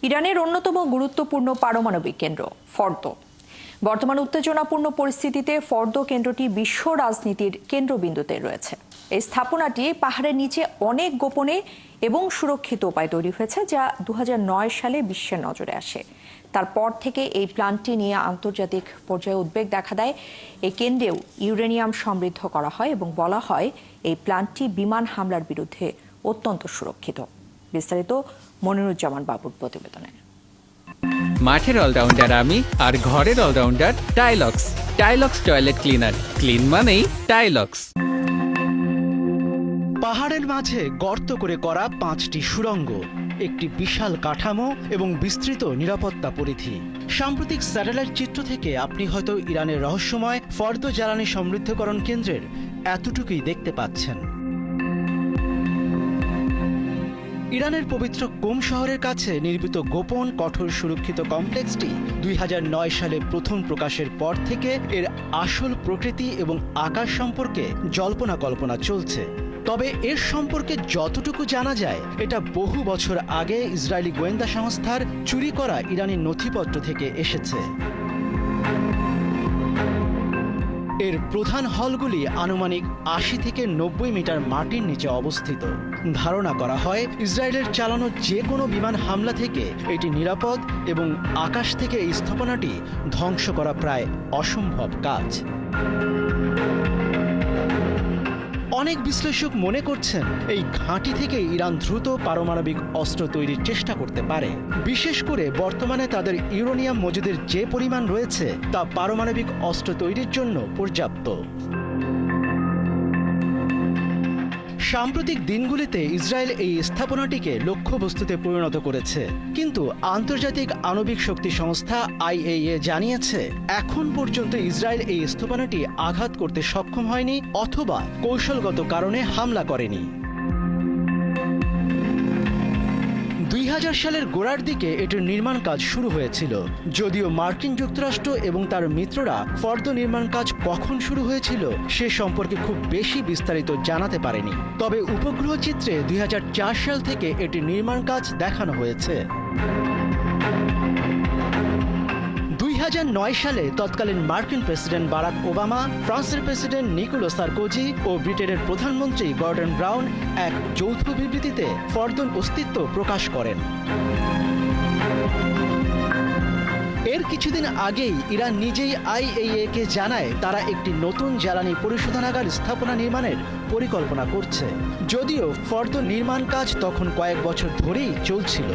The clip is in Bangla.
ইরানের অন্যতম গুরুত্বপূর্ণ পারমাণবিক কেন্দ্র ফর্দো। বর্তমান উত্তেজনাপূর্ণ পরিস্থিতিতে ফর্দো কেন্দ্রটি বিশ্ব রাজনীতির কেন্দ্রবিন্দুতে রয়েছে। এই স্থাপনাটি পাহাড়ের নিচে অনেক গোপনে এবং সুরক্ষিত উপায় তৈরি হয়েছে, যা 2009 সালে বিশ্বের নজরে আসে। তারপর থেকে এই প্ল্যান্টটি নিয়ে আন্তর্জাতিক পর্যায়ে উদ্বেগ দেখা দেয়। এই কেন্দ্রেও ইউরেনিয়াম সমৃদ্ধ করা হয় এবং বলা হয় এই প্ল্যান্টটি বিমান হামলার বিরুদ্ধে অত্যন্ত সুরক্ষিত। বিস্তারিত মনিরুজ্জামান বাবুর প্রতিবেদনে। মাঠের অলরাউন্ডার আমি, আর ঘরের allrounder Tilex. Tilex toilet cleaner, clean মানেই টাইলক্স। পাহাড়ের মাঝে গর্ত করে করা 5টি সুড়ঙ্গ, একটি বিশাল কাঠামো এবং বিস্তৃত নিরাপত্তা পরিধি। সাম্প্রতিক স্যাটেলাইট চিত্র থেকে আপনি হয়তো ইরানের রহস্যময় ফর্দো জ্বালানি সমৃদ্ধকরণ কেন্দ্রের এতটুকুই দেখতে পাচ্ছেন। ইরানের পবিত্র কোম শহরের কাছে নির্মিত গোপন কঠোর সুরক্ষিত কমপ্লেক্সটি 2009 সালে প্রথম প্রকাশের পর থেকে এর আসল প্রকৃতি এবং আকার সম্পর্কে জল্পনা কল্পনা চলছে। তবে এর সম্পর্কে যতটুকু জানা যায়, এটা বহু বছর আগে ইসরায়েলি গোয়েন্দা সংস্থার চুরি করা ইরানি নথিপত্র থেকে এসেছে। এর প্রধান হলগুলি আনুমানিক 80 থেকে 90 মিটার মাটির নিচে অবস্থিত। ধারণা করা হয় ইসরায়েলের চালানো যে কোনো বিমান হামলা থেকে এটি নিরাপদ এবং আকাশ থেকে এই স্থাপনাটি ধ্বংস করা প্রায় অসম্ভব কাজ। অনেক বিশ্লেষক মনে করছেন এই ঘাঁটি থেকে ইরান দ্রুত পারমাণবিক অস্ত্র তৈরির চেষ্টা করতে পারে। বিশেষ করে বর্তমানে তাদের ইউরেনিয়াম মজুদের যে পরিমাণ রয়েছে তা পারমাণবিক অস্ত্র তৈরির জন্য পর্যাপ্ত। সাম্প্রতিক দিনগুলিতে ইসরায়েল এই স্থাপনাটিকে লক্ষ্যবস্তুতে পরিণত করেছে, কিন্তু আন্তর্জাতিক আণবিক শক্তি সংস্থা IAEA জানিয়েছে এখন পর্যন্ত ইসরায়েল এই স্থাপনাটি আঘাত করতে সক্ষম হয়নি অথবা কৌশলগত কারণে হামলা করেনি। 2000 সালের গোড়ার দিকে এটির নির্মাণ কাজ শুরু হয়েছিল, যদিও মার্কিন যুক্তরাষ্ট্র এবং তার মিত্ররা ফর্দো নির্মাণ কাজ কখন শুরু হয়েছিল সে সম্পর্কে খুব বেশি বিস্তারিত জানাতে পারেনি। তবে উপগ্রহ চিত্রে 2004 সাল থেকে এটির নির্মাণ কাজ দেখানো হয়েছে। 2009 সালে তৎকালীন মার্কিন প্রেসিডেন্ট বারাক ওবামা, ফ্রান্সের প্রেসিডেন্ট নিকোলো সার্কোজি ও ব্রিটেনের প্রধানমন্ত্রী গর্ডন ব্রাউন এক যৌথ বিবৃতিতে ফর্দোর অস্তিত্ব প্রকাশ করেন। এর কিছুদিন আগেই ইরান নিজেই IAEA-কে জানায় তারা একটি নতুন জ্বালানি পরিশোধনাগার স্থাপনা নির্মাণের পরিকল্পনা করছে, যদিও ফর্দো নির্মাণ কাজ তখন কয়েক বছর ধরেই চলছিল।